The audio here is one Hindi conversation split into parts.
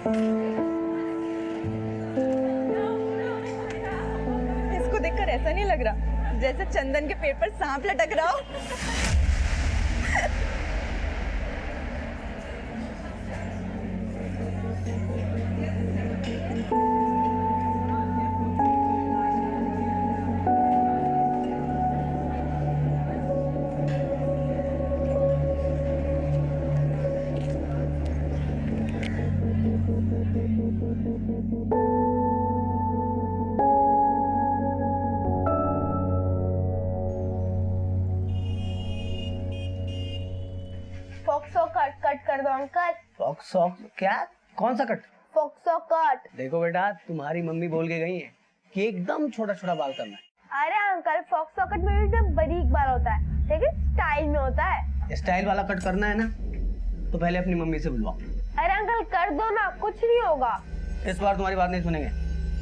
इसको देखकर ऐसा नहीं लग रहा जैसे चंदन के पेट पर सांप लटक रहा हो। फोक्सो कट कट कर दो अंकल। फॉक्सो क्या? कौन सा कट? फोक्सो कट। देखो बेटा, तुम्हारी मम्मी बोल के गई है कि एकदम छोटा छोटा बाल करना है। अरे अंकल फोक्सो कट में एकदम बारीक बाल होता है, लेकिन स्टाइल में होता है। स्टाइल वाला कट करना है ना, तो पहले अपनी मम्मी से बुलवाओ। अरे अंकल कर दो ना, कुछ नहीं होगा। इस बार तुम्हारी बात नहीं सुनेंगे,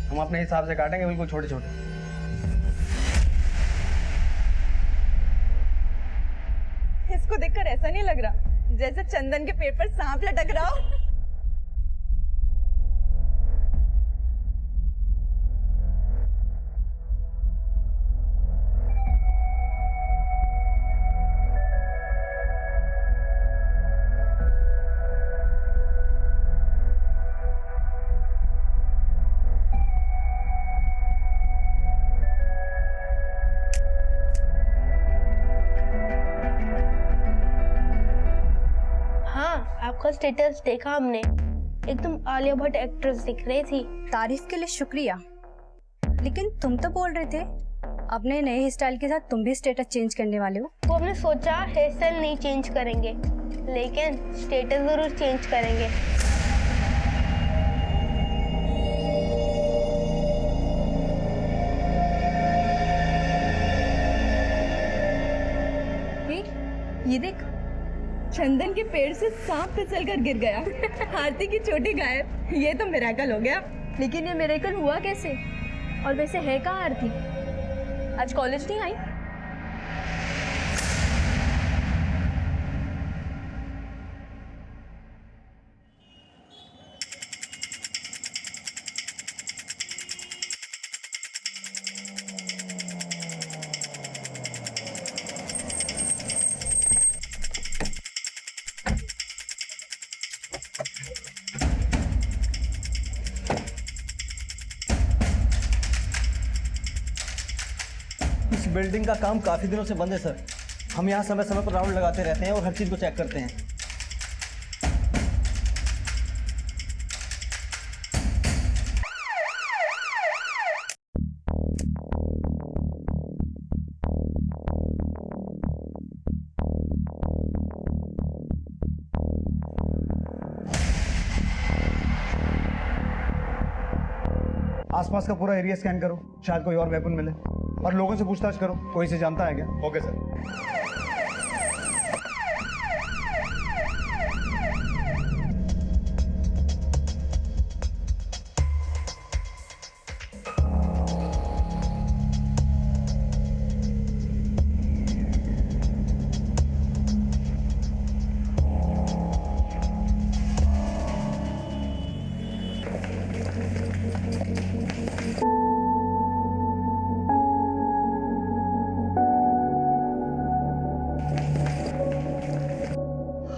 हम अपने हिसाब से काटेंगे, बिल्कुल छोटे छोटे। इसको देखकर ऐसा नहीं लग रहा जैसे चंदन के पेट पर सांप लटक रहा हो। आपका स्टेटस देखा हमने, एकदम आलिया भट्ट एक्ट्रेस दिख रही थी। तारीफ के लिए शुक्रिया, लेकिन तुम तो बोल रहे थे अपने नए हेयर स्टाइल के साथ तुम भी स्टेटस चेंज करने वाले हो। वो हमने सोचा हेयर स्टाइल नहीं चेंज करेंगे, लेकिन स्टेटस जरूर चेंज करेंगे। ये देख, चंदन के पेड़ से सांप फिसल कर गिर गया। आरती की चोटी गायब। ये तो मिरेकल हो गया। लेकिन ये मिरेकल हुआ कैसे? और वैसे है कहाँ आरती? आज कॉलेज नहीं आई? इस बिल्डिंग का काम काफी दिनों से बंद है सर। हम यहाँ समय समय पर राउंड लगाते रहते हैं और हर चीज को चेक करते हैं। आसपास का पूरा एरिया स्कैन करो, शायद कोई और वेपन मिले। और लोगों से पूछताछ करो, कोई इसे जानता है क्या? Okay sir.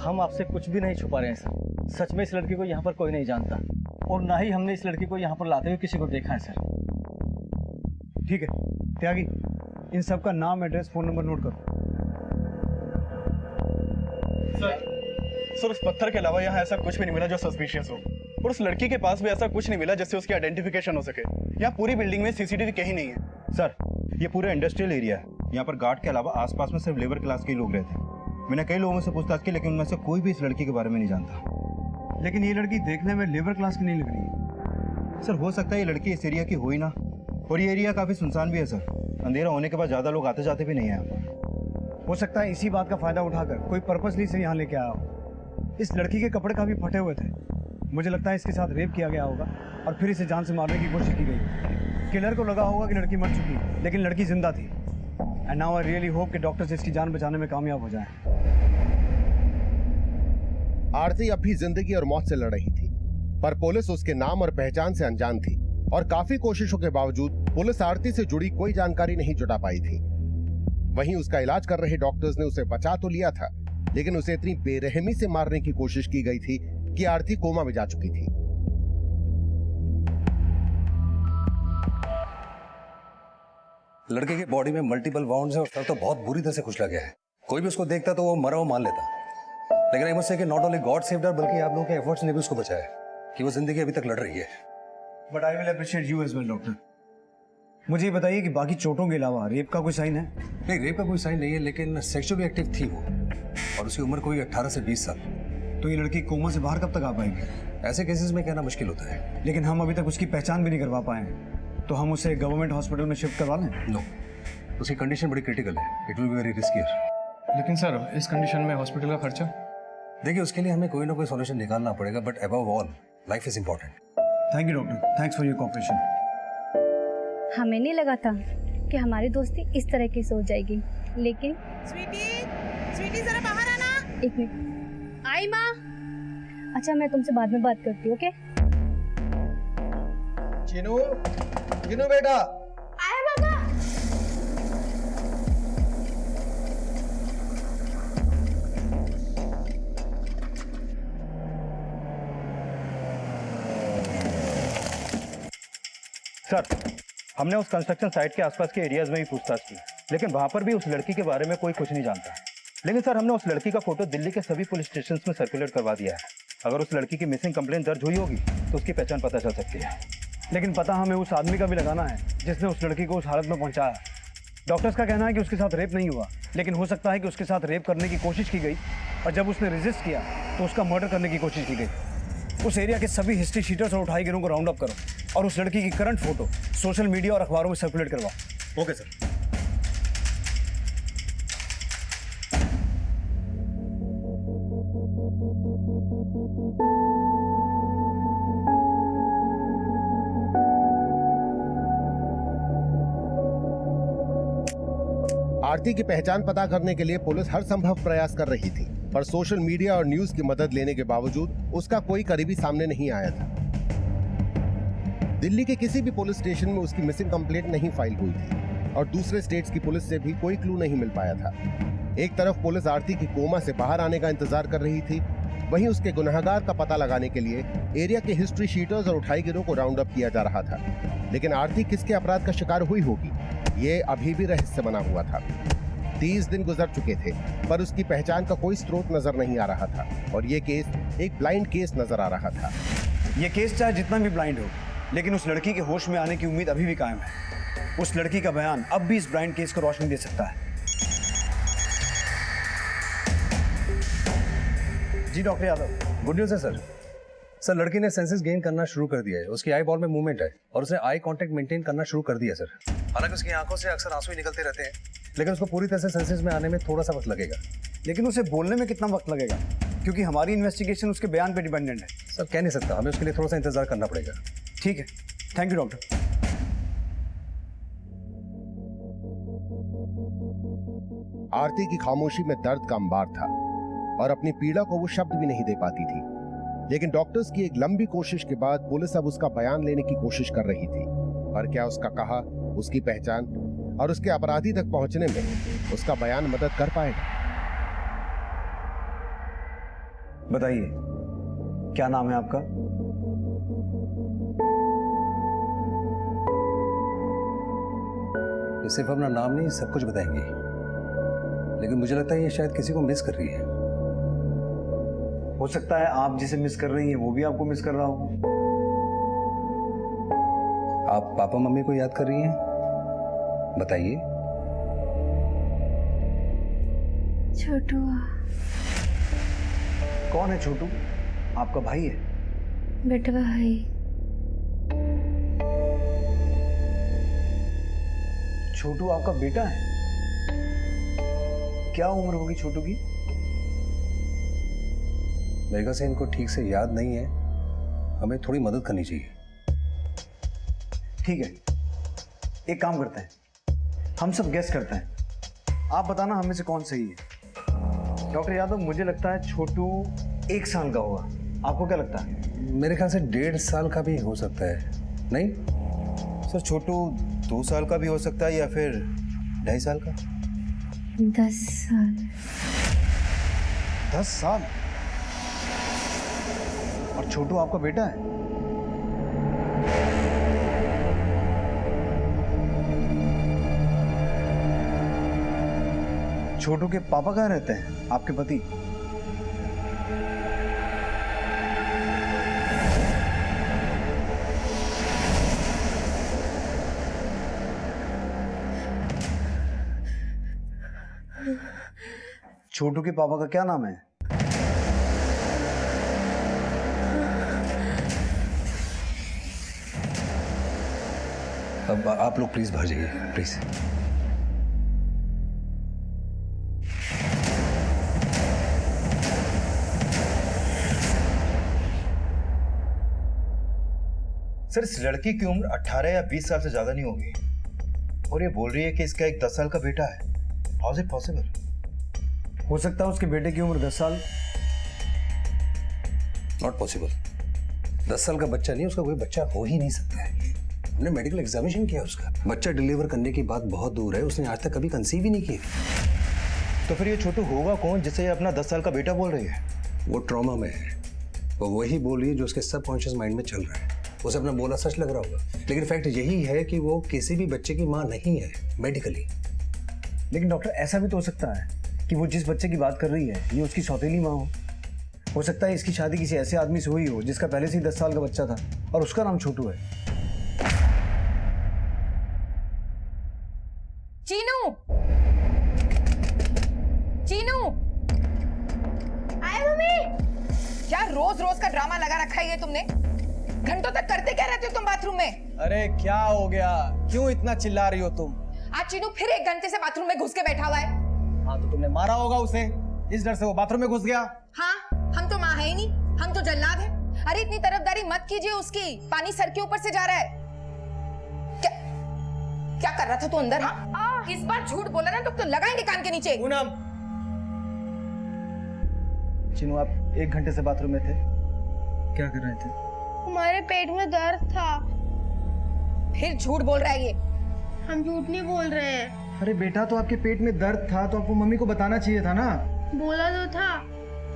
हम आपसे कुछ भी नहीं छुपा रहे हैं सर। सच में इस लड़की को यहाँ पर कोई नहीं जानता, और ना ही हमने इस लड़की को यहाँ पर लाते हुए किसी को देखा है सर। ठीक है त्यागी, इन सब का नाम, एड्रेस, फोन नंबर नोट करो। सर उस पत्थर के अलावा यहाँ ऐसा कुछ भी नहीं मिला जो सस्पिशियस हो, और उस लड़की के पास भी ऐसा कुछ नहीं मिला जिससे उसकी आइडेंटिफिकेशन हो सके। यहाँ पूरी बिल्डिंग में सीसीटीवी कहीं नहीं है। सर ये पूरा इंडस्ट्रियल एरिया है, यहाँ पर गार्ड के अलावा आसपास में सिर्फ लेबर क्लास के लोग रहते हैं। मैंने कई लोगों से पूछताछ की, लेकिन उनमें से कोई भी इस लड़की के बारे में नहीं जानता। लेकिन ये लड़की देखने में लेबर क्लास की नहीं लग रही है। सर हो सकता है ये लड़की इस एरिया की हो ही ना, और ये एरिया काफ़ी सुनसान भी है सर। अंधेरा होने के बाद ज़्यादा लोग आते जाते भी नहीं हैं। हो सकता है इसी बात का फ़ायदा उठाकर कोई पर्पसली से यहाँ लेके आया हो। इस लड़की के कपड़े काफ़ी फटे हुए थे, मुझे लगता है इसके साथ रेप किया गया होगा और फिर इसे जान से मारने की कोशिश की गई। किलर को लगा होगा कि लड़की मर चुकी है, लेकिन लड़की जिंदा थी। And now I really hope कि डॉक्टर्स इसकी जान बचाने में कामयाब हो जाएं। आरती अब भी जिंदगी और मौत से लड़ रही थी। पर पुलिस उसके नाम और पहचान से अनजान थी और काफी कोशिशों के बावजूद पुलिस आरती से जुड़ी कोई जानकारी नहीं जुटा पाई थी। वहीं उसका इलाज कर रहे डॉक्टर्स ने उसे बचा तो लिया था, लेकिन उसे इतनी बेरहमी से मारने की कोशिश की गई थी कि आरती कोमा में जा चुकी थी। लड़के की बॉडी में मल्टीपल वाउंड्स है और सर तो बहुत बुरी तरह से कुचला गया है। कोई भी उसको देखता तो वो मरा हुआ मान लेता, लेकिन आई मस्ट से कि नॉट ओनली गॉड सेव्ड हर बल्कि आप लोगों के एफर्ट्स ने भी उसको बचाया कि वो जिंदगी अभी तक लड़ रही है। But I will appreciate you as well doctor. मुझे ये बताइए कि बाकी चोटों के अलावा रेप का कोई साइन है? नहीं, रेप का कोई साइन नहीं है, लेकिन सेक्सुअली एक्टिव थी वो और उसकी उम्र कोई 18 से 20 साल। तो ये लड़की कोमा से बाहर कब तक आ पाएगी? ऐसे केसेस में कहना मुश्किल होता है। लेकिन हम अभी तक उसकी पहचान भी नहीं करवा पाए हैं, तो हम उसे गवर्नमेंट हॉस्पिटल में शिफ्ट करवा लें? नो, उसकी कंडीशन बड़ी क्रिटिकल है, it will be very riskier. लेकिन सर इस कंडीशन में हॉस्पिटल का खर्चा? देखिए, उसके लिए हमें कोई ना कोई सॉल्यूशन निकालना पड़ेगा, but above all life is important. Thank you doctor, thanks for your cooperation. हमें नहीं लगा था कि हमारी दोस्ती इस तरह की से हो जाएगी, लेकिन स्वीटी जरा बाहर आना। एक मिनट। आई माँ। अच्छा, मैं तुमसे बाद में बात करती हूँ, ओके? चिनू, चिनू बेटा। आया बाबा। सर, हमने उस कंस्ट्रक्शन साइट के आसपास के एरियाज में भी पूछताछ की, लेकिन वहां पर भी उस लड़की के बारे में कोई कुछ नहीं जानता। लेकिन सर, हमने उस लड़की का फोटो दिल्ली के सभी पुलिस स्टेशंस में सर्कुलेट करवा दिया है। अगर उस लड़की की मिसिंग कंप्लेंट दर्ज हुई होगी तो उसकी पहचान पता चल सकती है। लेकिन पता हमें उस आदमी का भी लगाना है जिसने उस लड़की को उस हालत में पहुंचाया। डॉक्टर्स का कहना है कि उसके साथ रेप नहीं हुआ, लेकिन हो सकता है कि उसके साथ रेप करने की कोशिश की गई और जब उसने रेजिस्ट किया तो उसका मर्डर करने की कोशिश की गई। उस एरिया के सभी हिस्ट्री शीटर्स और उठाई गिरों को राउंड अप करो और उस लड़की की करंट फोटो सोशल मीडिया और अखबारों में सर्कुलेट करवाओ। Okay sir. आरती की पहचान पता करने के लिए पुलिस हर संभव प्रयास कर रही थी, पर सोशल मीडिया और न्यूज की मदद लेने के बावजूद उसका कोई करीबी सामने नहीं आया था। दिल्ली के किसी भी पुलिस स्टेशन में उसकी मिसिंग कंप्लेंट नहीं फाइल हुई थी और दूसरे स्टेट्स की पुलिस से भी कोई क्लू नहीं मिल पाया था। एक तरफ पुलिस आरती की कोमा से बाहर आने का इंतजार कर रही थी, वहीं उसके गुनहगार का पता लगाने के लिए एरिया के हिस्ट्री शीटर्स और उठाईगिरों को राउंड अप किया जा रहा था। लेकिन आरती किसके अपराध का शिकार हुई होगी, ये अभी भी रहस्य बना हुआ था। 30 दिन गुजर चुके थे, पर उसकी पहचान का कोई स्रोत नजर नहीं आ रहा था और ये केस एक ब्लाइंड केस नजर आ रहा था। ये केस चाहे जितना भी ब्लाइंड हो, लेकिन उस लड़की के होश में आने की उम्मीद अभी भी कायम है। उस लड़की का बयान अब भी इस ब्लाइंड केस को रोशनी दे सकता है। जी डॉक्टर यादव। गुड न्यूज़ है सर। सर, लड़की ने सेंसेस गेन करना शुरू कर दिया है, उसकी आई बॉल में मूवमेंट है और उसने आई कांटेक्ट मेंटेन करना शुरू कर दिया सर। हालांकि उसकी आंखों से अक्सर आंसू ही निकलते रहते हैं, लेकिन उसको पूरी तरह से सेंसेस में आने में थोड़ा सा वक्त लगेगा। लेकिन उसे बोलने में कितना वक्त लगेगा, क्योंकि हमारी इन्वेस्टिगेशन उसके बयान पे डिपेंडेंट है। सर, कह नहीं सकता, हमें उसके लिए थोड़ा सा इंतजार करना पड़ेगा। ठीक है, थैंक यू डॉक्टर। आरती की खामोशी में दर्द का अंबार था और अपनी पीड़ा को वो शब्द भी नहीं दे पाती थी। लेकिन डॉक्टर्स की एक लंबी कोशिश के बाद पुलिस अब उसका बयान लेने की कोशिश कर रही थी। पर क्या उसका कहा, उसकी पहचान और उसके अपराधी तक पहुंचने में उसका बयान मदद कर पाएगा? बताइए, क्या नाम है आपका? ये सिर्फ अपना नाम नहीं, सब कुछ बताएंगे, लेकिन मुझे लगता है ये शायद किसी को मिस कर रही है। हो सकता है आप जिसे मिस कर रही हैं वो भी आपको मिस कर रहा हो। आप पापा मम्मी को याद कर रही हैं? बताइए। छोटू। कौन है छोटू? आपका भाई है? बेटा भाई। छोटू आपका बेटा है? क्या उम्र होगी छोटू की? मेरे ख्याल से इनको ठीक से याद नहीं है, हमें थोड़ी मदद करनी चाहिए। ठीक है, एक काम करते हैं, हम सब गेस करते हैं, आप बताना हम में से कौन सही है। डॉक्टर यादव, मुझे लगता है छोटू 1 साल का होगा। आपको क्या लगता है? मेरे ख्याल से 1.5 साल का भी हो सकता है, नहीं? सर छोटू 2 साल का भी हो सकता है या फिर 2.5 साल का। 10 साल। 10 साल? और छोटू आपका बेटा है? छोटू के पापा कहाँ रहते हैं, आपके पति? छोटू के पापा का क्या नाम है? अब आप लोग प्लीज बाहर जाइए, प्लीज। सर इस लड़की की उम्र 18 या 20 साल से ज्यादा नहीं होगी और ये बोल रही है कि इसका एक 10 साल का बेटा है। How is it possible? हो सकता है उसके बेटे की उम्र 10 साल। Not possible. 10 साल का बच्चा नहीं, उसका कोई बच्चा हो ही नहीं सकता है। हमने मेडिकल एग्जामिनेशन किया उसका, बच्चा डिलीवर करने की बात बहुत दूर है, उसने आज तक कभी कंसीव ही नहीं किया। तो फिर ये छोटू होगा कौन जिसे ये अपना 10 साल का बेटा बोल रही है? वो ट्रॉमा में है, वो वही बोल रही है जो उसके सबकॉन्शियस माइंड में चल रहा है। उसे अपना बोला सच लग रहा होगा, लेकिन फैक्ट यही है कि वो किसी भी बच्चे की माँ नहीं है मेडिकली। लेकिन डॉक्टर ऐसा भी तो हो सकता है कि वो जिस बच्चे की बात कर रही है ये उसकी सौतेली माँ हो सकता है इसकी शादी किसी ऐसे आदमी से हुई हो जिसका पहले से ही 10 साल का बच्चा था और उसका नाम छोटू है। चीनू, चीनू, आए मम्मी। क्या रोज रोज का ड्रामा लगा रखा है ये तुमने? घंटों तक करते क्या रहते हो तुम बाथरूम में? अरे क्या हो गया, क्यों इतना चिल्ला रही हो तुम? आज चीनू फिर 1 घंटे से बाथरूम में घुस के बैठा हुआ है। हाँ तो तुमने मारा होगा उसे, इस डर से वो बाथरूम में घुस गया। हाँ, हम तो माँ है ही नहीं, हम तो जल्लाद हैं। अरे इतनी तरफदारी मत कीजिए उसकी, पानी सर के ऊपर से जा रहा है। क्या क्या कर रहा था तू अंदर? हाँ, इस बार झूठ बोला ना तो लगाएंगे कान के नीचे। पूनम, चिनू आप 1 घंटे से बाथरूम में थे, क्या कर रहे थे? हमारे पेट में दर्द था। फिर झूठ बोल रहा है ये। हम झूठ नहीं बोल रहे हैं। अरे बेटा तो आपके पेट में दर्द था तो आपको मम्मी को बताना चाहिए था ना। बोला तो था,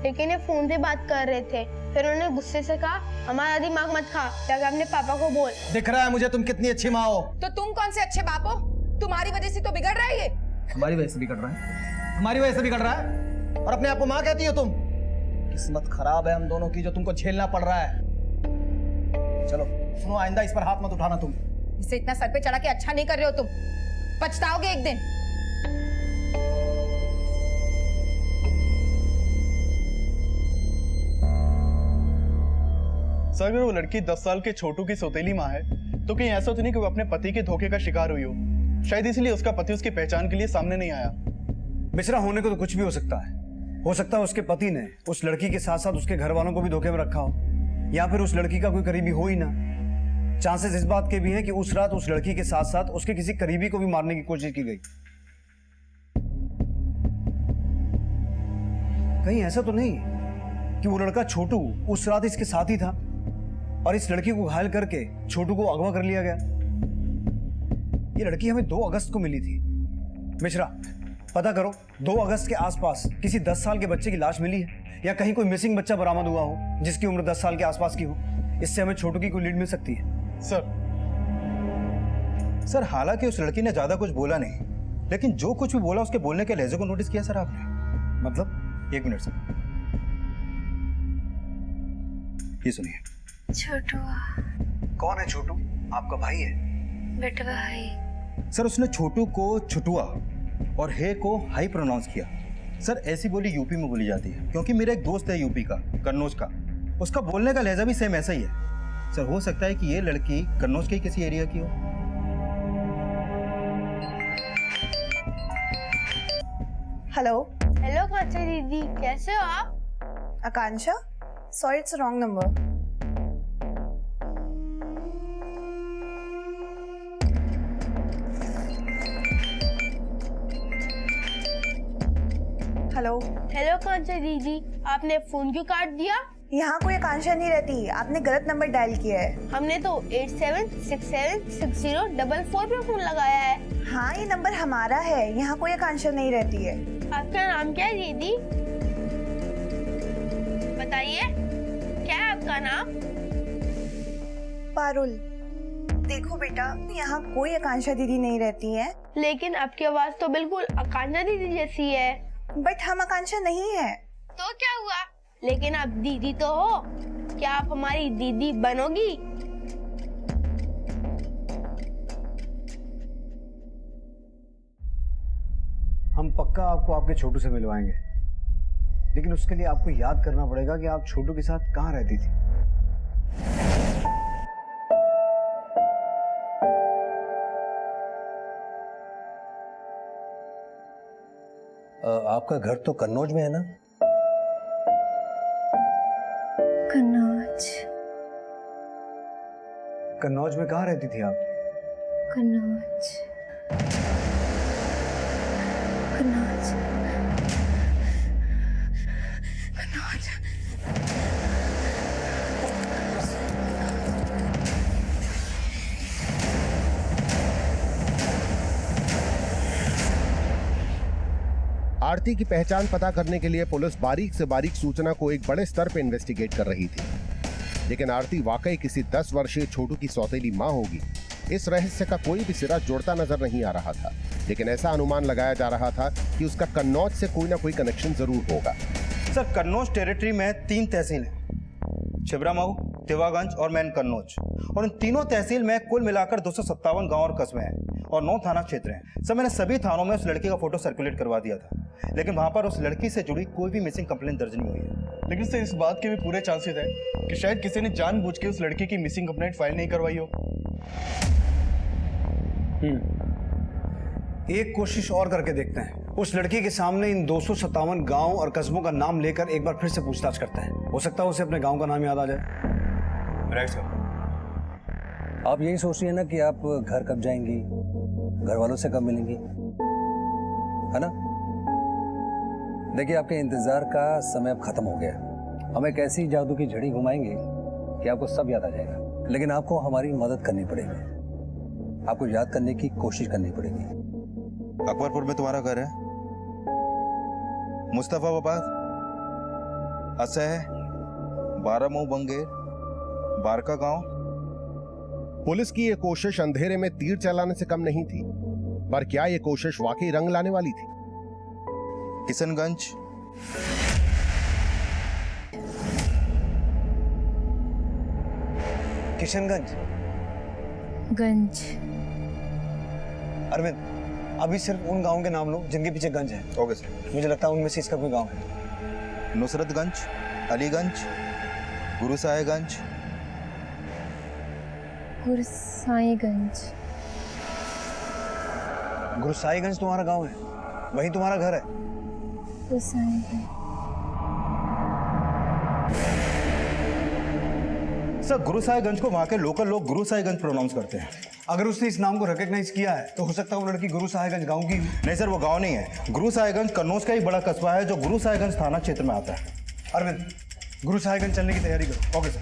लेकिन ये फोन पे बात कर रहे थे। फिर उन्होंने गुस्से से कहा हमारा दिमाग मत खा, जाकर अपने पापा को बोल। दिख रहा है मुझे तुम कितनी अच्छी माँ हो। तो तुम कौन से अच्छे बाप हो? तुम्हारी वजह से तो बिगड़ रहा है ये। हमारी वजह से बिगड़ रहा है, हमारी वजह से बिगड़ रहा है और अपने आप को माँ कहती हो तुम? किस्मत खराब है हम दोनों की जो तुमको झेलना पड़ रहा है। चलो सुनो, आइंदा इस पर हाथ मत उठाना तुम। इसे इतना सर पे चढ़ा के अच्छा नहीं कर रहे हो तुम, पछताओगे एक दिन। सर अगर वो लड़की 10 साल के छोटू की सौतेली माँ है तो कहीं ऐसा तो नहीं कि वो अपने पति के धोखे का शिकार हुई हो? शायद इसलिए उसका पति उसकी पहचान के लिए सामने नहीं आया। मिश्रा, होने को तो कुछ भी हो सकता है। हो सकता है उसके पति ने उस लड़की के साथ साथ उसके घर वालों को भी धोखे में रखा हो, या फिर उस लड़की का कोई करीबी हो ही ना। चांसेस इस बात के भी हैं कि उस रात उस लड़की के साथ साथ उसके किसी करीबी को भी मारने की कोशिश की गई। कहीं ऐसा तो नहीं कि वो लड़का छोटू उस रात इसके साथ ही था और इस लड़की को घायल करके छोटू को अगवा कर लिया गया। ये लड़की हमें 2 अगस्त को मिली थी। मिश्रा, पता करो 2 अगस्त के आसपास किसी 10 साल के बच्चे की लाश मिली है या कहीं कोई मिसिंग बच्चा बरामद हुआ हो जिसकी उम्र 10 साल के आसपास की हो। इससे हमें छोटू की कोई लीड मिल सकती है। सर हालांकि उस लड़की ने ज्यादा कुछ बोला नहीं, लेकिन जो कुछ भी बोला उसके बोलने के लहजे को नोटिस किया सर आपने? मतलब? 1 मिनट सर, ये सुनिए। छोटू। कौन है छोटू? आपका भाई है? बेटा भाई। सर उसने छोटू को छुटुआ और हे को हाई प्रोनाउंस किया। सर ऐसी बोली यूपी में बोली जाती है, क्योंकि मेरा एक दोस्त है यूपी का, कन्नौज का, उसका बोलने का लहजा भी सेम ऐसा ही है। सर हो सकता है कि ये लड़की कन्नौज के किसी एरिया की हो। हेलो हेलो कांचा दीदी, कैसे हो आप? Akanksha, sorry it's wrong number. Hello hello Kancha दीदी, आपने फोन क्यों काट दिया? यहाँ कोई आकांक्षा नहीं रहती, आपने गलत नंबर डायल किया है। हमने तो 87676044 पे फोन लगाया है। हाँ, ये नंबर हमारा है, यहाँ कोई आकांक्षा नहीं रहती है। आपका नाम क्या है दीदी? बताइए, क्या है आपका नाम? पारुल। देखो बेटा, यहाँ कोई आकांक्षा दीदी नहीं रहती है। लेकिन आपकी आवाज तो बिल्कुल आकांक्षा दीदी जैसी है। बट हम आकांक्षा नहीं है। तो क्या हुआ? लेकिन आप दीदी तो हो, क्या आप हमारी दीदी बनोगी? हम पक्का आपको आपके छोटू से मिलवाएंगे, लेकिन उसके लिए आपको याद करना पड़ेगा कि आप छोटू के साथ कहाँ रहती थी। आपका घर तो कन्नौज में है ना? कन्नौज। कन्नौज में कहाँ रहती थी आप? कन्नौज। कन्नौज। कन्नौज। आरती की पहचान पता करने के लिए पुलिस बारीक से बारीक सूचना को एक बड़े स्तर पर इन्वेस्टिगेट कर रही थी, लेकिन आरती वाकई किसी 10 वर्षीय छोटू की सौतेली मां होगी, इस रहस्य का कोई भी सिरा जुड़ता नजर नहीं आ रहा था। लेकिन ऐसा अनुमान लगाया जा रहा था कि उसका कन्नौज से कोई ना कोई कनेक्शन जरूर होगा। सर, कन्नौज टेरिटरी में 3 तहसील हैं, छिबरामऊ, तिवागंज और मैन कन्नौज, और इन तीनों तहसील में कुल मिलाकर 257 गांव और कस्बे हैं और 9 थाना क्षेत्र हैं। सर, मैंने सभी थानों में उस लड़की का फोटो सर्कुलेट करवा दिया था, लेकिन वहां पर उस लड़की से जुड़ी कोई भी मिसिंग कंप्लेंट दर्ज नहीं हुई है। लेकिन सर, इस बात के भी पूरे चांसेस है कि शायद किसी ने जानबूझ के उस लड़की की मिसिंग कंप्लेंट फाइल नहीं करवाई हो। एक कोशिश और करके देखते हैं। उस लड़की के सामने इन 257 गांव और कस्बों का नाम लेकर एक बार फिर से पूछताछ करते हैं। हो सकता है उसे अपने गांव का नाम याद आ जाए। Right sir. आप यही सोच रही है ना कि आप घर कब जाएंगी, घर वालों से कब मिलेंगी, है ना? देखिए, आपके इंतजार का समय अब खत्म हो गया। हम एक ऐसी जादू की झड़ी घुमाएंगे कि आपको सब याद आ जाएगा, लेकिन आपको हमारी मदद करनी पड़ेगी। आपको याद करने की कोशिश करनी पड़ेगी। अकबरपुर में तुम्हारा घर है, मुस्तफाबाद, असह, बारामऊ, बंगेर, बारका गांव। पुलिस की ये कोशिश अंधेरे में तीर चलाने से कम नहीं थी, पर क्या ये कोशिश वाकई रंग लाने वाली थी? किशनगंज, किशनगंज, गंज। अरविंद, अभी सिर्फ उन गांवों के नाम लो जिनके पीछे गंज है। Okay sir. मुझे लगता है उनमें से इसका कोई गांव है। नुसरतगंज, अलीगंज, गुरुसाहिबगंज, गुरसाईगंज। गुरुसाहिबगंज तुम्हारा गांव है, वही तुम्हारा घर है। गुरसाईगंज। सर, गुरुसाहिबगंज को वहां के लोकल लोग गुरुसाहिबगंज प्रोनाउंस करते हैं। अगर उसने इस नाम को रिकॉग्नाइज किया है तो हो सकता है वो लड़की गुरुसाहिबगंज गांव की। नहीं सर, वो गांव नहीं है। गुरुसाहिबगंज कन्नौज का ही बड़ा कस्बा है जो गुरुसाहिबगंज थाना क्षेत्र में आता है। अरविंद, गुरुसाहिबगंज चलने की तैयारी करो। Okay sir.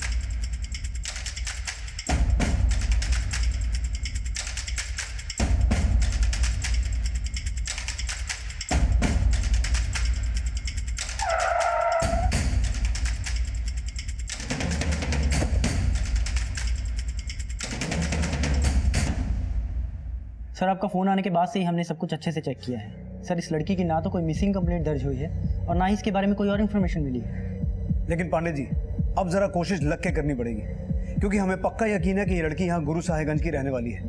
सर, आपका फ़ोन आने के बाद से ही हमने सब कुछ अच्छे से चेक किया है। सर, इस लड़की की ना तो कोई मिसिंग कंप्लेंट दर्ज हुई है और ना ही इसके बारे में कोई और इन्फॉर्मेशन मिली है। लेकिन पांडे जी, अब जरा कोशिश लग के करनी पड़ेगी, क्योंकि हमें पक्का यकीन है कि ये लड़की यहाँ गुरुसाहिबगंज की रहने वाली है।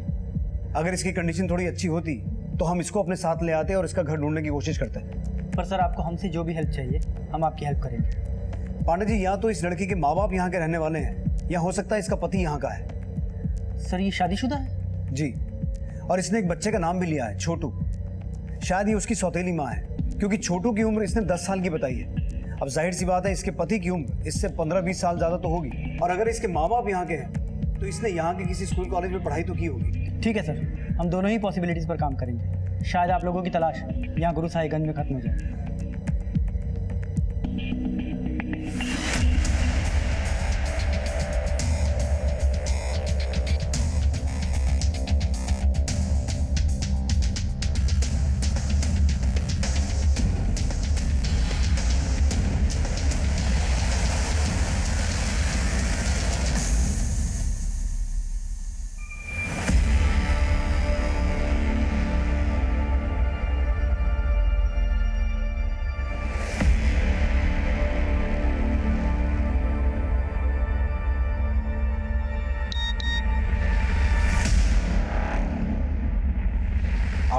अगर इसकी कंडीशन थोड़ी अच्छी होती तो हम इसको अपने साथ ले आते और इसका घर ढूंढने की कोशिश करते। पर सर, आपको हमसे जो भी हेल्प चाहिए हम आपकी हेल्प करेंगे। पांडे जी, या तो इस लड़की के माँ बाप यहाँ के रहने वाले हैं या हो सकता है इसका पति यहाँ का है। सर, ये शादीशुदा है? जी, और इसने एक बच्चे का नाम भी लिया है, छोटू। शायद ये उसकी सौतेली माँ है, क्योंकि छोटू की उम्र इसने 10 साल की बताई है। अब जाहिर सी बात है, इसके पति की उम्र इससे 15-20 साल ज़्यादा तो होगी, और अगर इसके माँ बाप यहाँ के हैं तो इसने यहाँ के किसी स्कूल कॉलेज में पढ़ाई तो की होगी। ठीक है सर, हम दोनों ही पॉसिबिलिटीज़ पर काम करेंगे। शायद आप लोगों की तलाश यहाँ गुरुसाहिबगंज में खत्म हो जाए।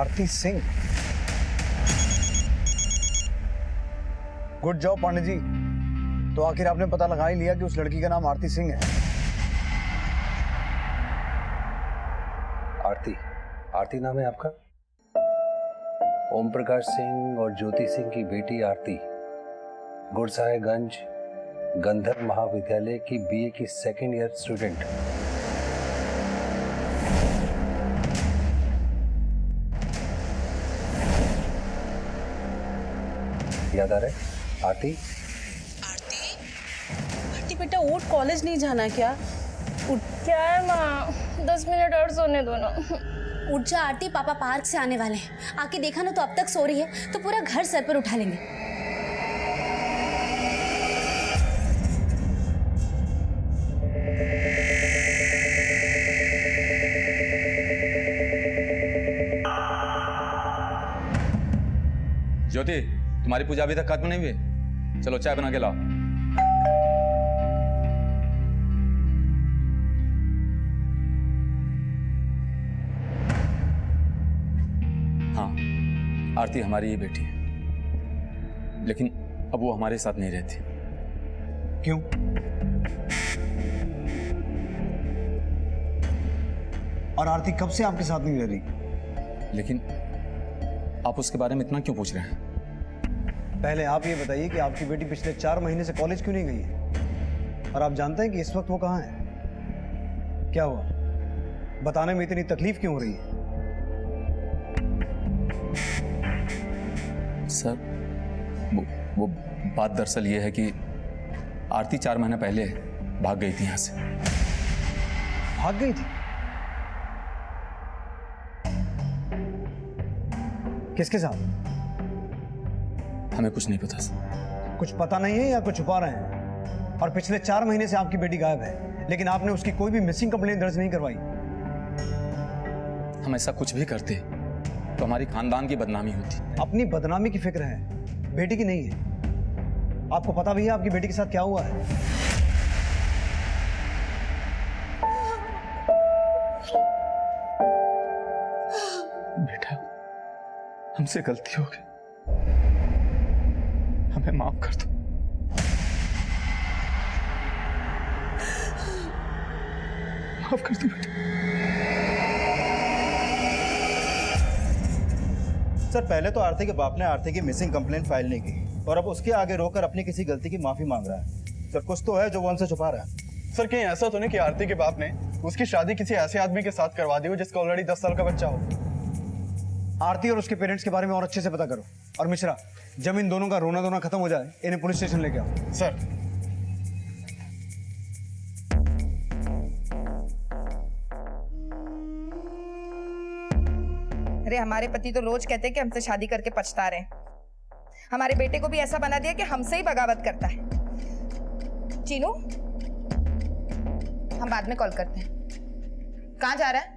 आरती सिंह। Good job Pandey ji. तो आखिर आपने पता लगा ही लिया कि उस लड़की का नाम आरती सिंह है। आरती नाम है आपका? ओम प्रकाश सिंह और ज्योति सिंह की बेटी आरती गुरसाहिबगंज गंधर्व महाविद्यालय की बीए की सेकेंड ईयर स्टूडेंट। याद आ रहा है? आरती बेटा उठ, कॉलेज नहीं जाना क्या? क्या है माँ, 10 मिनट और सोने दो ना। उठ जा आरती, पापा पार्क से आने वाले हैं। आके देखा ना तो अब तक सो रही है, तो पूरा घर सर पर उठा लेंगे। ज्योति, तुम्हारी पूजा अभी तक खत्म नहीं हुई? चलो चाय बना के लाओ। हाँ, आरती हमारी ही बेटी है, लेकिन अब वो हमारे साथ नहीं रहती। क्यों? और आरती कब से आपके साथ नहीं रह रही? लेकिन आप उसके बारे में इतना क्यों पूछ रहे हैं? पहले आप ये बताइए कि आपकी बेटी पिछले 4 महीने से कॉलेज क्यों नहीं गई है? और आप जानते हैं कि इस वक्त वो कहाँ है? क्या हुआ? बताने में इतनी तकलीफ क्यों हो रही है? सर, वो बात दरअसल ये है कि आरती 4 महीने पहले भाग गई थी यहाँ से। भाग गई थी? किसके साथ? हमें कुछ नहीं पता सर। कुछ पता नहीं है या कुछ छुपा रहे हैं? और पिछले 4 महीने से आपकी बेटी गायब है, लेकिन आपने उसकी कोई भी मिसिंग कंप्लेंट दर्ज नहीं करवाई। हम ऐसा कुछ भी करते तो हमारी खानदान की बदनामी होती। अपनी बदनामी की फिक्र है, बेटी की नहीं है। आपको पता भी है आपकी बेटी के साथ क्या हुआ है? बेटा, हमसे गलती हो गई, हमें माफ कर दो। माफ कर दो बेटा। सर, पहले तो आरती के बाप ने आरती की मिसिंग कंप्लेंट फाइल नहीं की और अब उसके आगे रोकर अपनी किसी गलती की माफी मांग रहा है। सर, कुछ तो है जो वो हमसे छुपा रहा है। सर, कहीं ऐसा तो नहीं कि आरती के बाप ने उसकी शादी किसी ऐसे आदमी के साथ करवा दी हो जिसका ऑलरेडी 10 साल का बच्चा हो? आरती और उसके पेरेंट्स के बारे में और अच्छे से पता करो। और मिश्रा, जब इन दोनों का रोना धोना खत्म हो जाए, इन्हें पुलिस स्टेशन लेके आओ। सर। अरे हमारे पति तो रोज कहते हैं कि हमसे शादी करके पछता रहे हैं। हमारे बेटे को भी ऐसा बना दिया कि हमसे ही बगावत करता है। चीनू, हम बाद में कॉल करते हैं। कहाँ जा रहा है?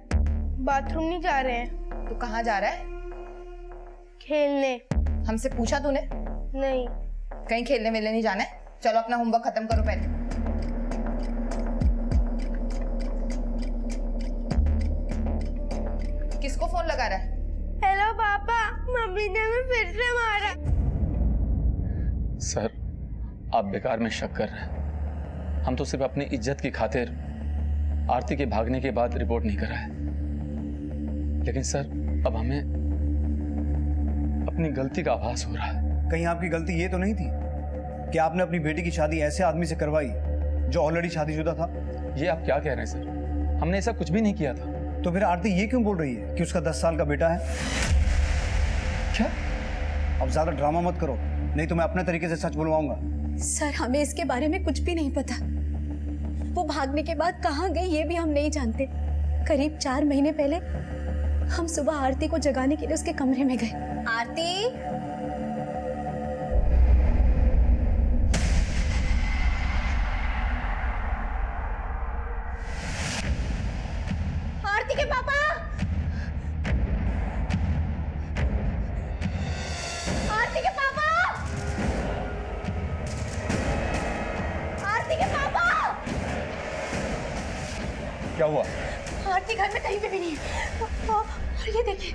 बाथरूम नहीं जा रहे हैं। तू कहाँ जा रहा है? खेलने। हमसे पूछा तूने? नहीं। कहीं खेलने वेलने नहीं जाना है? चलो अपना होमवर्क खत्म करो पहले। किसको फोन लगा रहा है? हेलो पापा, मम्मी ने हमें फिर से मारा। सर, आप बेकार में शक कर रहे हैं। हम तो सिर्फ अपनी इज्जत की खातिर आरती के भागने के बाद रिपोर्ट नहीं करा है। लेकिन सर, अब हमें अपनी गलती का आभास हो रहा है। कहीं आपकी गलती ये तो नहीं थी कि आपने अपनी बेटी की शादी ऐसे आदमी से करवाई जो ऑलरेडी शादीशुदा था? ये आप क्या कह रहे हैं सर? हमने ऐसा कुछ भी नहीं किया था। तो फिर आरती ये क्यों बोल रही है कि उसका 10 साल का बेटा है? क्या? अब ज्यादा ड्रामा मत करो, नहीं तो मैं अपने तरीके से सच बुलवाऊंगा। सर, हमें इसके बारे में कुछ भी नहीं पता। वो भागने के बाद कहाँ गई ये भी हम नहीं जानते। करीब 4 महीने पहले हम सुबह आरती को जगाने के लिए उसके कमरे में गए। आरती, आरती के पापा, आरती के पापा, आरती के पापा। क्या हुआ? आरती घर में कहीं पे भी नहीं है। और ये देखिए,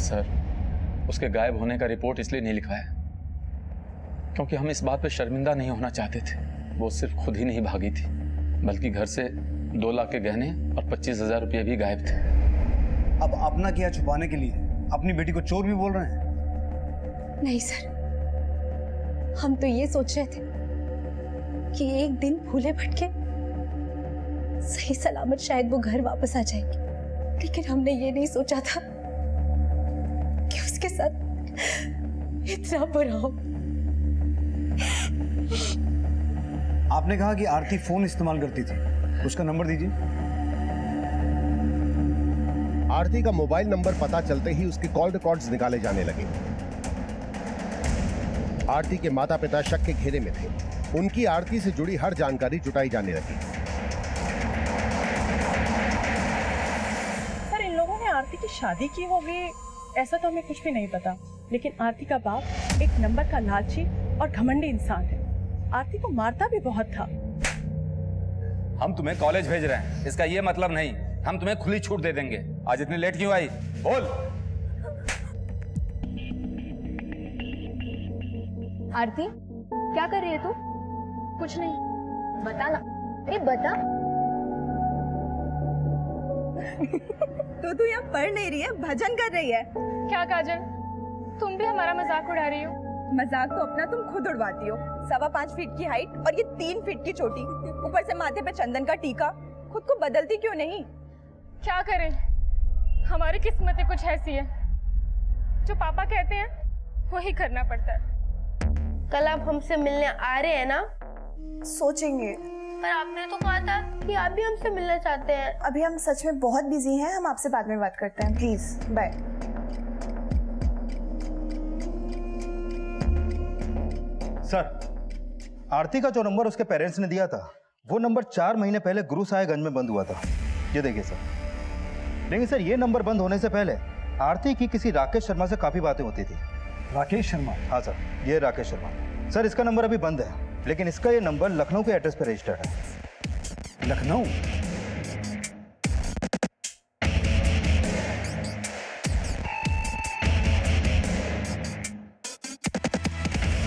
सर उसके गायब होने का रिपोर्ट इसलिए नहीं लिखवाया क्योंकि हम इस बात पे शर्मिंदा नहीं होना चाहते थे। वो सिर्फ खुद ही नहीं भागी थी बल्कि घर से 2 लाख के गहने और 25,000 रुपये भी गायब थे। अब अपना किया छुपाने के लिए अपनी बेटी को चोर भी बोल रहे हैं? नहीं सर, हम तो ये सोच रहे थे कि एक दिन भूले भटके सही सलामत शायद वो घर वापस आ जाएगी, लेकिन हमने ये नहीं सोचा था कि उसके साथ इतना बुरा हो। आपने कहा कि आरती फोन इस्तेमाल करती थी, उसका नंबर दीजिए। आरती का मोबाइल नंबर पता चलते ही उसके कॉल रिकॉर्ड्स निकाले जाने लगे। आरती के माता पिता शक के घेरे में थे। उनकी आरती से जुड़ी हर जानकारी जुटाई जाने लगी। सर, इन लोगों ने आरती की शादी की होगी ऐसा तो हमें कुछ भी नहीं पता, लेकिन आरती का बाप एक नंबर का लालची और घमंडी इंसान है। आरती को मारता भी बहुत था। हम तुम्हें कॉलेज भेज रहे हैं, इसका ये मतलब नहीं हम तुम्हें खुली छूट दे देंगे। आज इतनी लेट क्यों आई? बोल। आरती, क्या कर रही है तू? कुछ नहीं। बता ना, अरे बता। तो तू यहाँ पढ़ नहीं रही है, भजन कर रही है। क्या काजल, तुम भी हमारा मजाक उड़ा रही हो? मजाक तो अपना तुम खुद उड़वाती हो। 5.25 फीट की हाइट और ये 3 फीट की चोटी, ऊपर से माथे पे चंदन का टीका। खुद को बदलती क्यों नहीं? क्या करें, हमारी किस्मतें कुछ ऐसी है, जो पापा कहते हैं वही करना पड़ता है। कल आप हमसे मिलने आ रहे हैं ना? सोचेंगे। पर आपने तो कहा था कि आप भी हमसे मिलना चाहते हैं। अभी हम सच में बहुत बिजी हैं, हम आपसे बाद में बात करते हैं। Please bye. सर, आरती का जो नंबर उसके पेरेंट्स ने दिया था वो नंबर 4 महीने पहले गुरु साहेबगंज में बंद हुआ था। ये देखिए सर। लेकिन सर ये नंबर बंद होने से पहले आरती की किसी राकेश शर्मा से काफी बातें होती थी। राकेश शर्मा? हाँ सर, ये राकेश शर्मा। सर इसका नंबर अभी बंद है, लेकिन इसका ये नंबर लखनऊ के एड्रेस पर रजिस्टर्ड है। लखनऊ?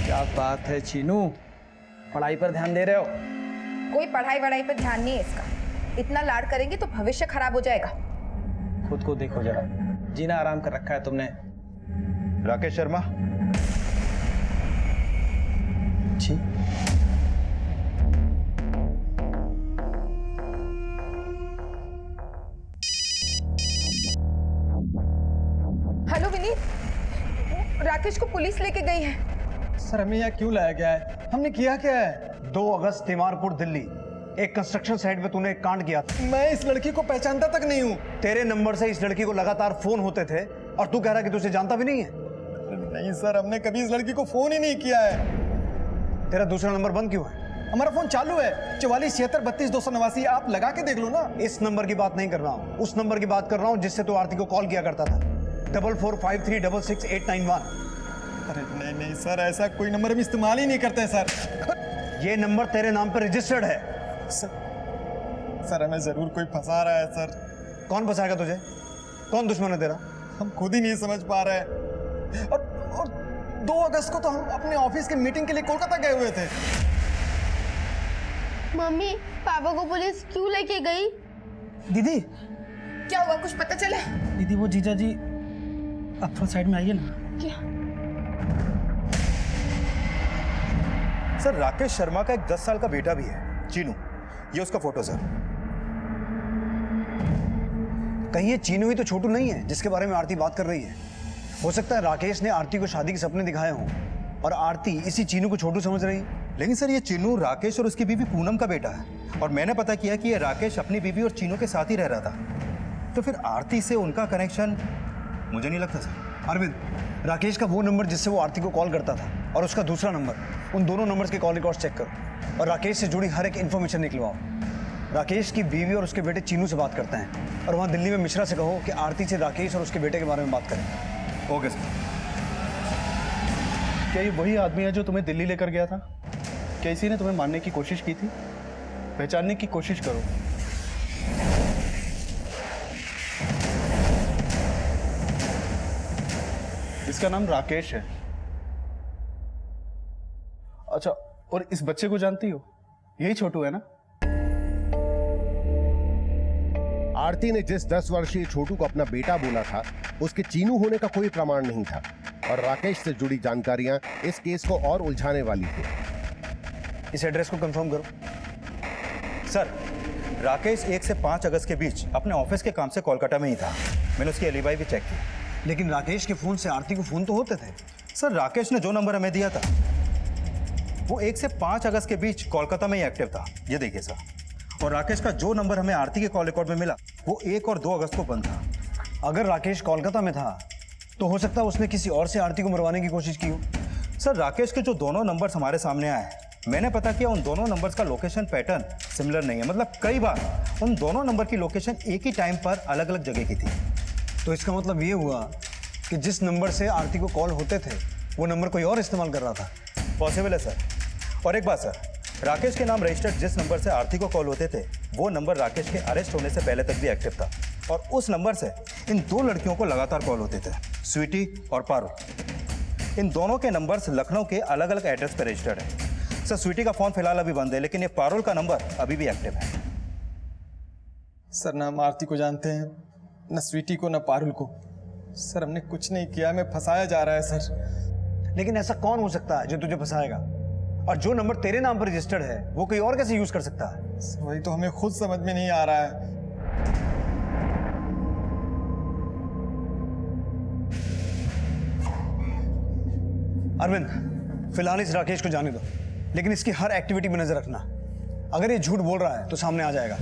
क्या बात है चीनू, पढ़ाई पर ध्यान दे रहे हो? कोई पढ़ाई वढ़ाई पर ध्यान नहीं है इसका। इतना लाड करेंगे तो भविष्य खराब हो जाएगा। खुद को देखो जरा, जीना आराम कर रखा है तुमने। राकेश शर्मा जी। हेलो विनीत, राकेश को पुलिस लेके गई है। सर हमें यहाँ क्यों लाया गया है? हमने किया क्या है? 2 अगस्त तिमारपुर दिल्ली, एक कंस्ट्रक्शन साइट पे तूने एक कांड किया था। मैं इस लड़की को पहचानता तक नहीं हूँ। तेरे नंबर से इस लड़की को लगातार फोन होते थे और तू कह रहा कि तुझे जानता भी नहीं है। नहीं सर, हमने कभी इस लड़की को फोन ही नहीं किया है। तेरा दूसरा नंबर बंद क्यों है? हमारा फोन चालू है, 44 76 32 289। आप लगा के देख लो ना। इस नंबर की बात नहीं कर रहा हूँ, उस नंबर की बात कर रहा हूँ जिससे तू आरती को कॉल किया करता था। 4453666891। अरे नहीं नहीं सर, ऐसा कोई नंबर हम इस्तेमाल ही नहीं करते सर। ये नंबर तेरे नाम पर रजिस्टर्ड है। सर हमें जरूर कोई फंसा रहा है सर। कौन फंसाएगा तुझे? कौन दुश्मन है तेरा? हम खुद ही नहीं समझ पा रहे हैं। और 2 अगस्त को तो हम अपने ऑफिस की मीटिंग के लिए कोलकाता गए हुए थे। मम्मी, पापा को पुलिस क्यों लेके गई? दीदी, क्या हुआ, कुछ पता चला? दीदी वो जीजा जी, आप थोड़ा साइड में आइए ना। क्या? सर राकेश शर्मा का एक 10 साल का बेटा भी है, चीनू। ये उसका फोटो सर। कहीं ये चीनू ही तो छोटू नहीं है जिसके बारे में आरती बात कर रही है? हो सकता है राकेश ने आरती को शादी के सपने दिखाए हों और आरती इसी चीनू को छोटू समझ रही है। लेकिन सर ये चीनू राकेश और उसकी बीवी पूनम का बेटा है, और मैंने पता किया कि ये राकेश अपनी बीवी और चीनू के साथ ही रह रहा था। तो फिर आरती से उनका कनेक्शन मुझे नहीं लगता सर। अरविंद, राकेश का वो नंबर जिससे वो आरती को कॉल करता था और उसका दूसरा नंबर, उन दोनों नंबर्स के कॉल रिकॉर्ड्स चेक करो और राकेश से जुड़ी हर एक इन्फॉर्मेशन निकलवाओ। राकेश की बीवी और उसके बेटे चीनू से बात करते हैं और वहाँ दिल्ली में मिश्रा से कहो कि आरती से राकेश और उसके बेटे के बारे में बात करें। Okay sir. क्या ये वही आदमी है जो तुम्हें दिल्ली लेकर गया था? क्या इसी ने तुम्हें मारने की कोशिश की थी? पहचानने की कोशिश करो। इसका नाम राकेश है। अच्छा, और इस बच्चे को जानती हो? यही छोटू है ना? आरती ने जिस 10 वर्षीय छोटू को अपना बेटा बोला था, उसके चीनू होने का कोई प्रमाण नहीं था और राकेश से जुड़ी जानकारियां इस केस को और उलझाने वाली थी। इस एड्रेस को कंफर्म करो। सर, राकेश 1 से 5 अगस्त के बीच अपने ऑफिस के काम से कोलकाता में ही था। मैंने उसकी एलिबाई भी चेक की। लेकिन राकेश के फोन से आरती को फोन तो होते थे। सर, राकेश ने जो नंबर हमें दिया था वो 1 से 5 अगस्त के बीच कोलकाता में ही एक्टिव था। ये देखिए सर। और राकेश का जो नंबर हमें आरती के कॉल रिकॉर्ड में मिला वो 1 और 2 अगस्त को बंद था। अगर राकेश कोलकाता में था तो हो सकता है उसने किसी और से आरती को मरवाने की कोशिश की हो। सर, राकेश के जो दोनों नंबर्स हमारे सामने आए, मैंने पता किया उन दोनों नंबर्स का लोकेशन पैटर्न सिमिलर नहीं है। मतलब कई बार उन दोनों नंबर की लोकेशन एक ही टाइम पर अलग अलग जगह की थी। तो इसका मतलब ये हुआ कि जिस नंबर से आरती को कॉल होते थे वो नंबर कोई और इस्तेमाल कर रहा था। पॉसिबल है सर। और एक बात सर, राकेश के नाम रजिस्टर्ड जिस नंबर से आरती को कॉल होते थे वो नंबर राकेश के अरेस्ट होने से पहले तक भी एक्टिव था और उस नंबर से इन 2 लड़कियों को लगातार कॉल होते थे, स्वीटी और पारुल। इन दोनों के नंबर्स लखनऊ के अलग अलग एड्रेस पर रजिस्टर्ड है। सर, स्वीटी का फोन फिलहाल अभी बंद है लेकिन ये पारुल का नंबर अभी भी एक्टिव है। सर, ना हम आरती को जानते हैं, न स्वीटी को, न पारुल को। सर, हमने कुछ नहीं किया, हमें फंसाया जा रहा है सर। लेकिन ऐसा कौन हो सकता है जो तुझे फंसाएगा? और जो नंबर तेरे नाम पर रजिस्टर्ड है वो कोई और कैसे यूज कर सकता है? वही तो हमें खुद समझ में नहीं आ रहा है। अरविंद, फिलहाल इस राकेश को जाने दो, लेकिन इसकी हर एक्टिविटी में नजर रखना। अगर ये झूठ बोल रहा है तो सामने आ जाएगा।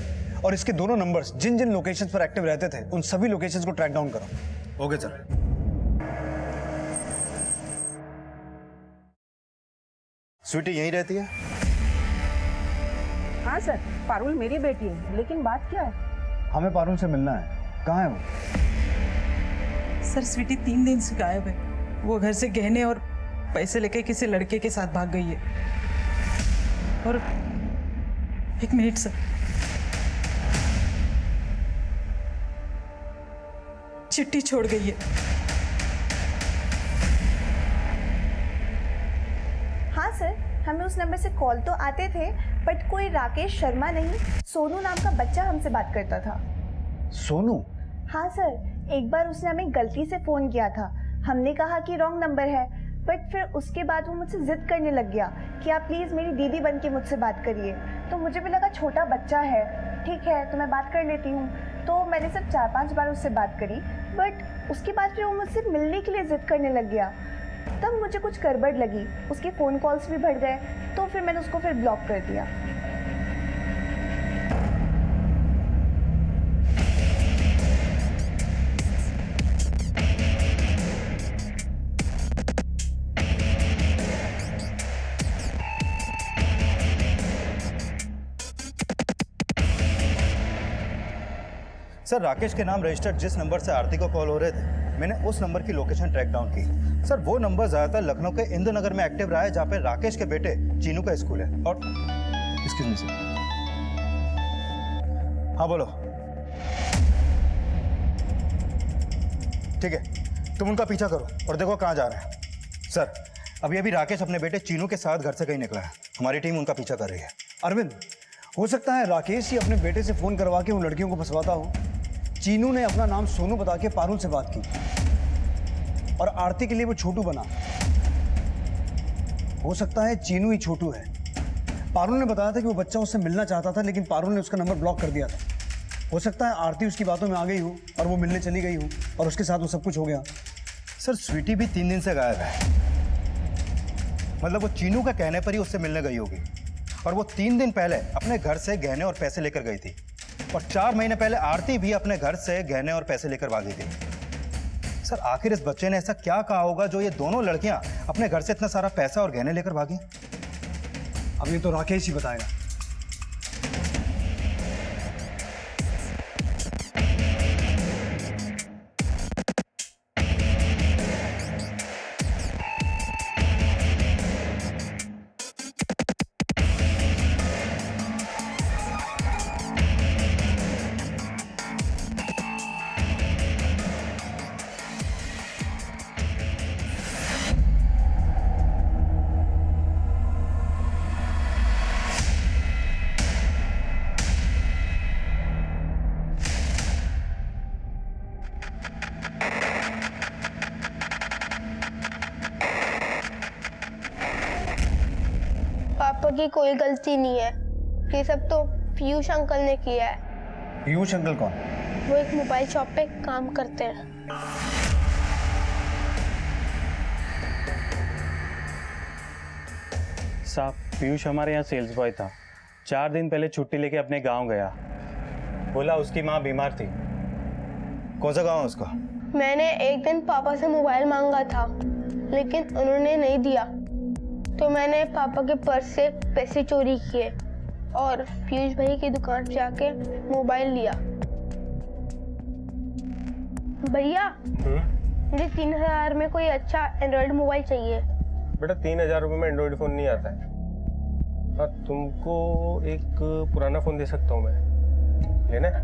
और इसके दोनों नंबर्स जिन जिन लोकेशंस पर एक्टिव रहते थे उन सभी लोकेशंस को ट्रैक डाउन करो। Okay sir. स्वीटी यहीं रहती है? हाँ सर, पारुल मेरी बेटी है, लेकिन बात क्या है? हमें पारुल से मिलना है। कहाँ है वो? सर, स्वीटी 3 दिन से गायब है। वो घर से गहने और पैसे लेकर किसी लड़के के साथ भाग गई है। और 1 मिनट सर, चिट्ठी छोड़ गई है। हाँ सर, हमें उस नंबर से कॉल तो आते थे, बट कोई राकेश शर्मा नहीं, सोनू नाम का बच्चा हमसे बात करता था। सोनू? हाँ सर, एक बार उसने हमें गलती से फोन किया था। हमने कहा कि रॉन्ग नंबर है, बट फिर उसके बाद वो मुझसे जिद करने लग गया कि आप प्लीज़ मेरी दीदी बन के मुझसे बात करिए। तो मुझे भी लगा छोटा बच्चा है, ठीक है तो मैं बात कर लेती हूँ। तो मैंने सिर्फ 4-5 बार उससे बात करी, बट उसके बाद फिर वो मुझसे मिलने के लिए जिद करने लग गया। तब मुझे कुछ गड़बड़ लगी, उसके फ़ोन कॉल्स भी बढ़ गए, तो फिर मैंने उसको फिर ब्लॉक कर दिया। सर, राकेश के नाम रजिस्टर्ड जिस नंबर से आरती को कॉल हो रहे थे मैंने उस नंबर की लोकेशन ट्रैक डाउन की। सर, वो नंबर ज्यादातर लखनऊ के इंदु नगर में एक्टिव रहा है जहाँ पे राकेश के बेटे चीनू का स्कूल है। और एक्सक्यूज मी सर। हाँ बोलो। ठीक है, तुम उनका पीछा करो और देखो कहाँ जा रहे हैं। सर, अभी अभी राकेश अपने बेटे चीनू के साथ घर से कहीं निकला है। हमारी टीम उनका पीछा कर रही है। अरविंद, हो सकता है राकेश ही अपने बेटे से फोन करवा के उन लड़कियों को फंसवाता हो। चीनू ने अपना नाम सोनू बता के पारुल से बात की और आरती के लिए वो छोटू बना। हो सकता है चीनू ही छोटू है। पारुल ने बताया था कि वो बच्चा उससे मिलना चाहता था, लेकिन पारुल ने उसका नंबर ब्लॉक कर दिया था। हो सकता है आरती उसकी बातों में आ गई हो और वो मिलने चली गई हो और उसके साथ वो सब कुछ हो गया। सर, स्वीटी भी 3 दिन से गायब है। मतलब वो चीनू का कहने पर ही उससे मिलने गई होगी और वो 3 दिन पहले अपने घर से गहने और पैसे लेकर गई थी और 4 महीने पहले आरती भी अपने घर से गहने और पैसे लेकर भागी थी। सर, आखिर इस बच्चे ने ऐसा क्या कहा होगा जो ये दोनों लड़कियां अपने घर से इतना सारा पैसा और गहने लेकर भागी? अब ये तो राकेश ही बताएगा। की कोई गलती नहीं है, ये सब तो पीयूष अंकल ने किया है। पीयूष अंकल कौन? वो एक मोबाइल शॉप पे काम करते हैं। साहब, पीयूष हमारे यहाँ सेल्स बॉय था। 4 दिन पहले छुट्टी लेके अपने गांव गया। बोला उसकी माँ बीमार थी। कौन सा गाँव है उसका? मैंने एक दिन पापा से मोबाइल मांगा था, लेकिन उन्होंने नहीं दिया, तो मैंने पापा के पर्स से पैसे चोरी किए और पीयूष भाई की दुकान पे जाके मोबाइल लिया। भैया, मुझे 3000 में कोई अच्छा एंड्रॉइड मोबाइल चाहिए। बेटा 3000 रुपये में एंड्रॉइड फ़ोन नहीं आता है। हाँ, तुमको एक पुराना फ़ोन दे सकता हूँ मैं। लेना है?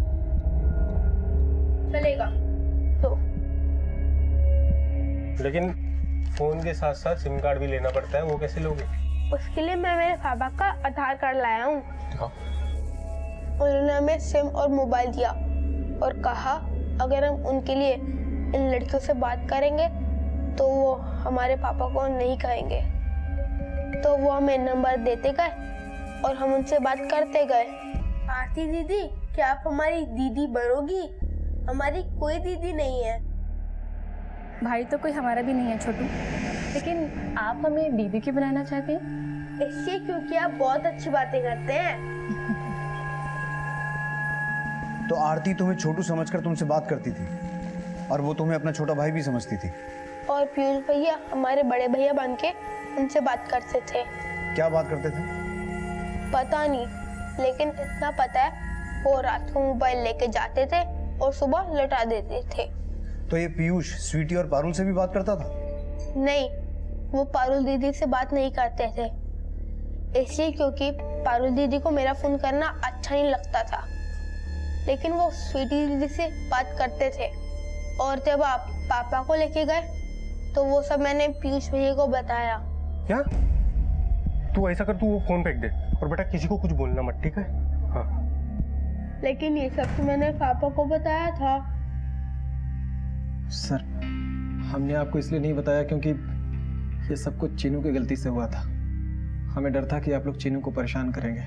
चलेगा तो। लेकिन फ़ोन के साथ साथ सिम कार्ड भी लेना पड़ता है, वो कैसे लोगे? उसके लिए मैं मेरे पापा का आधार कार्ड लाया हूँ। दिखाओ। उन्होंने हमें सिम और मोबाइल दिया और कहा अगर हम उनके लिए इन लड़कियों से बात करेंगे तो वो हमारे पापा को नहीं कहेंगे। तो वो हमें नंबर देते गए और हम उनसे बात करते गए। आरती दीदी, क्या आप हमारी दीदी बनोगी? हमारी कोई दीदी नहीं है। भाई तो कोई हमारा भी नहीं है छोटू, लेकिन आप हमें दीदी क्यों बनाना चाहते हैं? इसलिए क्योंकि आप बहुत अच्छी बातें करते हैं। तो आरती तुम्हें छोटू समझकर तुमसे बात करती थी और वो तुम्हें अपना छोटा भाई भी समझती थी। और पीयूष भैया हमारे बड़े भैया बन के उनसे बात करते थे। क्या बात करते थे? पता नहीं, लेकिन इतना पता है वो रात को मोबाइल लेके जाते थे और सुबह लौटा देते थे। तो ये पीयूष स्वीटी और पारुल से भी बात करता था? नहीं, वो पारुल दीदी से बात नहीं करते थे, इसलिए क्योंकि पारुल दीदी को मेरा फोन करना अच्छा नहीं लगता था। लेकिन वो स्वीटी दीदी से बात करते थे और जब आप पापा को लेके गए तो वो सब मैंने पीयूष भैया को बताया। क्या? तू ऐसा कर, तू वो फोन फेंक दे और बेटा किसी को कुछ बोलना मत, ठीक है? हाँ। लेकिन ये सब तो मैंने पापा को बताया था। सर, हमने आपको इसलिए नहीं बताया क्योंकि ये सब कुछ चीनू की गलती से हुआ था। हमें डर था कि आप लोग चीनू को परेशान करेंगे।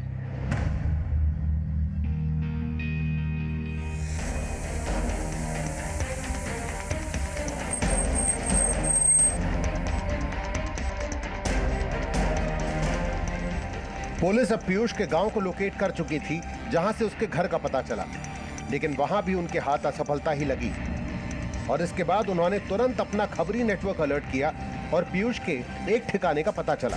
पुलिस अब पीयूष के गांव को लोकेट कर चुकी थी, जहां से उसके घर का पता चला, लेकिन वहां भी उनके हाथ असफलता ही लगी। और इसके बाद उन्होंने तुरंत अपना खबरी नेटवर्क अलर्ट किया और पीयूष के एक ठिकाने का पता चला।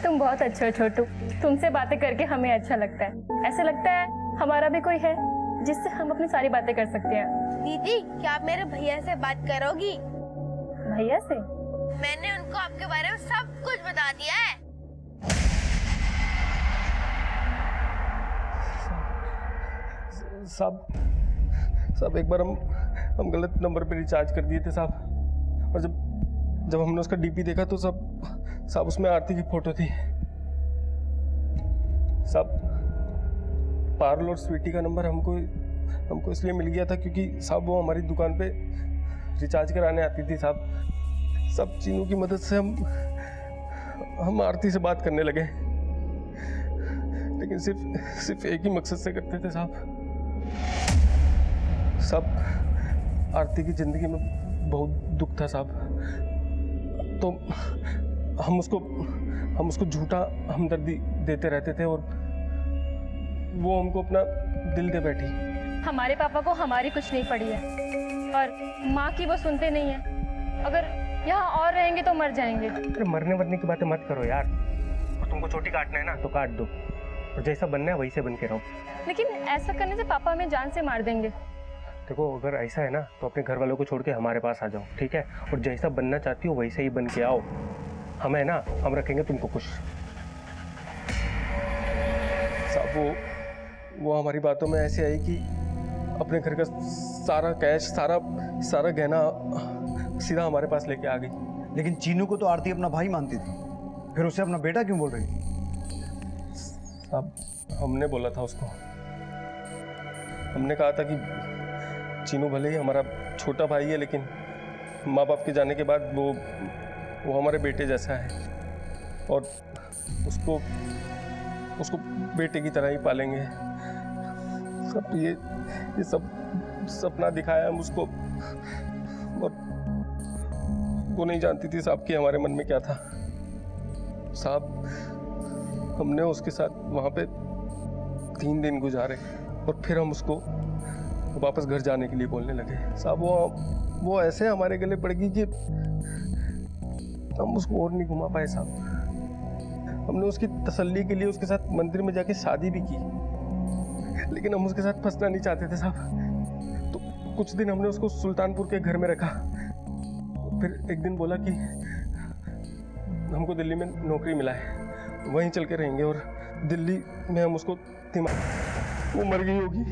तुम बहुत अच्छे हो छोटू, तुमसे बातें करके हमें अच्छा लगता है। ऐसा लगता है हमारा भी कोई है जिससे हम अपनी सारी बातें कर सकते हैं। दीदी, क्या आप मेरे भैया से बात करोगी? भैया से? मैंने उनको आपके बारे में सब कुछ बता दिया है। साहब एक बार हम गलत नंबर पे रिचार्ज कर दिए थे साहब, और जब हमने उसका डीपी देखा तो साहब उसमें आरती की फोटो थी। साहब, पारुल और स्वीटी का नंबर हमको इसलिए मिल गया था क्योंकि साहब वो हमारी दुकान पे रिचार्ज कराने आती थी साहब। सब चीनू की मदद से हम आरती से बात करने लगे, लेकिन सिर्फ एक ही मकसद से करते थे साहब। आरती की जिंदगी में बहुत दुख था साहब, तो हम उसको झूठा हमदर्दी देते रहते थे और वो हमको अपना दिल दे बैठी। हमारे पापा को हमारी कुछ नहीं पड़ी है और माँ की वो सुनते नहीं है। अगर यहाँ और रहेंगे तो मर जाएंगे। अरे मरने वरने की बातें मत करो यार, और तुमको चोटी काटना है ना तो काट दो, और जैसा बनना है वैसे बन के रहो। लेकिन ऐसा करने से पापा हमें जान से मार देंगे। देखो, अगर ऐसा है ना तो अपने घर वालों को छोड़ के हमारे पास आ जाओ, ठीक है? और जैसा बनना चाहती हो वैसे ही बन के आओ। हम है ना, हम रखेंगे तुमको खुश। साहब वो हमारी बातों में ऐसे आई कि अपने घर का सारा कैश, सारा गहना सीधा हमारे पास लेके आ गई। लेकिन चीनू को तो आरती अपना भाई मानती थी, फिर उसे अपना बेटा क्यों बोल रही? साहब, हमने बोला था उसको, हमने कहा था कि चीनू भले ही हमारा छोटा भाई है, लेकिन माँ बाप के जाने के बाद वो हमारे बेटे जैसा है और उसको बेटे की तरह ही पालेंगे। सब ये सब सपना दिखाया हम उसको, और वो नहीं जानती थी साहब कि हमारे मन में क्या था। साहब, हमने उसके साथ वहाँ पे 3 दिन गुजारे और फिर हम उसको वापस घर जाने के लिए बोलने लगे। साहब, वो ऐसे हमारे गले पड़ गई कि हम उसको और नहीं घुमा पाए साहब। हमने उसकी तसल्ली के लिए उसके साथ मंदिर में जाके शादी भी की, लेकिन हम उसके साथ फंसना नहीं चाहते थे साहब। तो कुछ दिन हमने उसको सुल्तानपुर के घर में रखा, फिर एक दिन बोला कि हमको दिल्ली में नौकरी मिला है, वहीं चल के रहेंगे और दिल्ली में हम उसको वो मर गई होगी।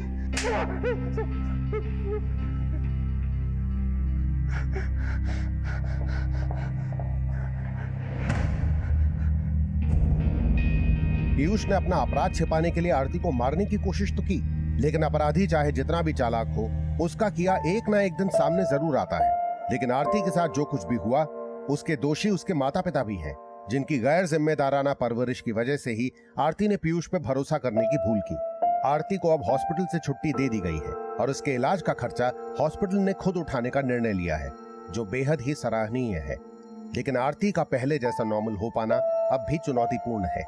पीयूष ने अपना अपराध छिपाने के लिए आरती को मारने की कोशिश तो की, लेकिन अपराधी चाहे जितना भी चालाक हो, उसका किया एक ना एक दिन सामने जरूर आता है। लेकिन आरती के साथ जो कुछ भी हुआ, उसके दोषी उसके माता पिता भी हैं, जिनकी गैर जिम्मेदाराना परवरिश की वजह से ही आरती ने पीयूष पे भरोसा करने की भूल की। आरती को अब हॉस्पिटल से छुट्टी दे दी गई है और उसके इलाज का खर्चा हॉस्पिटल ने खुद उठाने का निर्णय लिया है, जो बेहद ही सराहनीय है। लेकिन आरती का पहले जैसा नॉर्मल हो पाना अब भी चुनौतीपूर्ण है।